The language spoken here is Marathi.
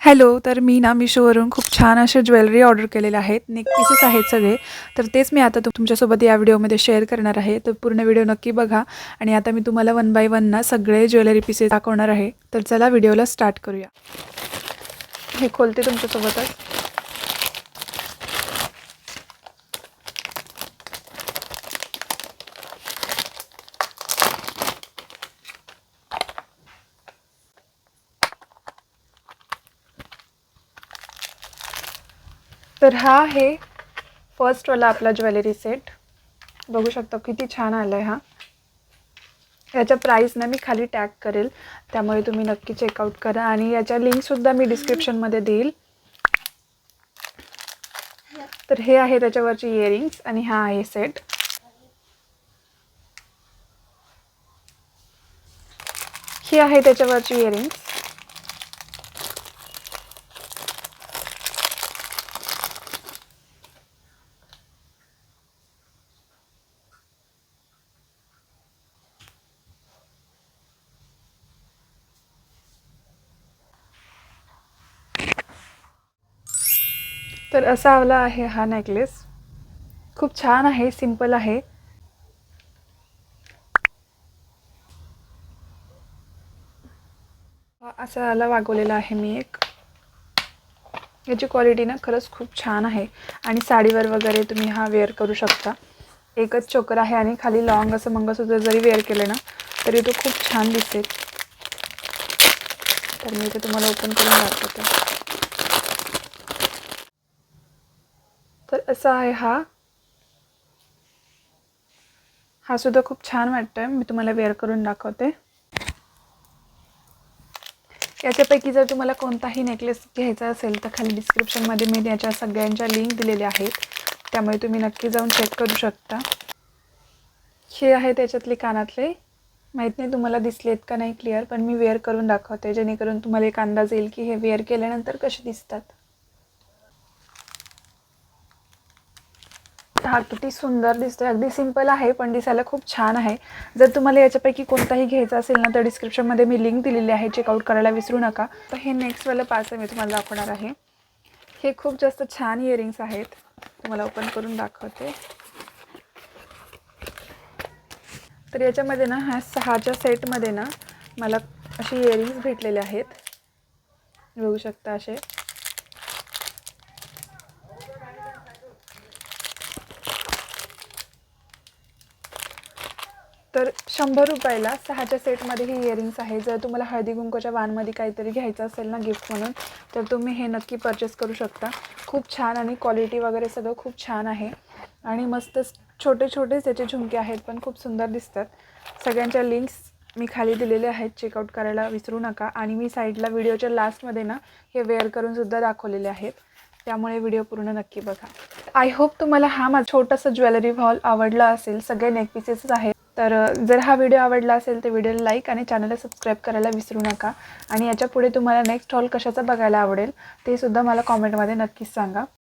हॅलो. तर मी ना मिशोवरून खूप छान असे ज्वेलरी ऑर्डर केलेले आहेत. नेक पीसेस आहेत सगळे. तर तेच मी आता तुमच्यासोबत या व्हिडिओमध्ये शेअर करणार आहे. तर पूर्ण व्हिडिओ नक्की बघा आणि आता मी तुम्हाला वन बाय वन ना सगळे ज्वेलरी पीसेस दाखवणार आहे. तर चला व्हिडिओला स्टार्ट करूया. हे खोलते तुमच्यासोबतच. तर हा आहे फर्स्टवाला आपला ज्वेलरी सेट. बघू शकता किती छान आला आहे हा. याच्या प्राईस ना मी खाली टॅग करेल, त्यामुळे तुम्ही नक्की चेकआउट करा आणि याच्या लिंकसुद्धा मी डिस्क्रिप्शनमध्ये देईल. तर हे आहे त्याच्यावरची इयरिंग्स आणि हा आहे सेट. ही आहे त्याच्यावरची इयरिंग्स. तर असा आला आहे हा नेकलेस. खूप छान आहे, सिंपल आहे. असा आला वागवलेला आहे मी एक. याची क्वालिटी ना खरंच खूप छान आहे आणि साडीवर वगैरे तुम्ही हा वेअर करू शकता. एकच चोकर आहे आणि खाली लॉंग असं मंगळसूत्र जरी वेअर केलं ना तरी तो खूप छान दिसेल. तर मी ते तुम्हाला ओपन करून दाखवते. तर असा आहे हा. हा सुद्धा खूप छान वाटतोय. मी तुम्हाला वेअर करून दाखवते. याच्यापैकी जर तुम्हाला कोणताही नेकलेस घ्यायचा असेल तर खाली डिस्क्रिप्शनमध्ये मी याच्या सगळ्यांच्या लिंक दिलेल्या आहेत, त्यामुळे तुम्ही नक्की जाऊन चेक करू शकता. हे आहे त्याच्यातले कानातले. माहीत नाही तुम्हाला दिसलेत का नाही क्लिअर, पण मी वेअर करून दाखवते जेणेकरून तुम्हाला एक अंदाज येईल की हे वेअर केल्यानंतर कसे दिसतात. हा किती सुंदर दिसतोय. अगदी सिंपल आहे पण दिसायला खूप छान आहे. जर तुम्हाला याच्यापैकी कोणताही घ्यायचा असेल ना तर डिस्क्रिप्शनमध्ये मी लिंक दिलेली आहे, चेकआउट करायला विसरू नका. तर हे नेक्स्टवालं पास आहे, मी तुम्हाला दाखवणार आहे. हे खूप जास्त छान इयरिंग्स आहेत. तुम्हाला ओपन करून दाखवते. तर याच्यामध्ये ना ह्या 6च्या सेटमध्ये ना मला अशी इयरिंग्स भेटलेले आहेत. बघू शकता असे. तर 100 रुपयाला 6च्या सेटमध्ये ही इयरिंग्स आहे. जर तुम्हाला हळदी कुंकूच्या वाणमध्ये काहीतरी घ्यायचं असेल ना गिफ्ट म्हणून तर तुम्ही हे नक्की परचेस करू शकता. खूप छान आणि क्वालिटी वगैरे सगळं खूप छान आहे आणि मस्त छोटे छोटेच त्याचे झुमके आहेत पण खूप सुंदर दिसतात. सगळ्यांच्या लिंक्स मी खाली दिलेले आहेत, चेकआउट करायला विसरू नका. आणि मी साईडला व्हिडिओच्या लास्टमध्ये ना हे वेअर करूनसुद्धा दाखवलेले आहेत, त्यामुळे व्हिडिओ पूर्ण नक्की बघा. आय होप तुम्हाला हा माझा छोटासा ज्वेलरी हॉल आवडला असेल. सगळे नेक पीसेस आहेत. तर जर हा व्हिडिओ आवडला असेल तर व्हिडिओला लाईक आणि चॅनलला सबस्क्राईब करायला विसरू नका. आणि याच्या पुढे तुम्हाला नेक्स्ट हॉल कशाचा बघायला आवडेल ते सुद्धा मला कॉमेंटमध्ये नक्कीच सांगा.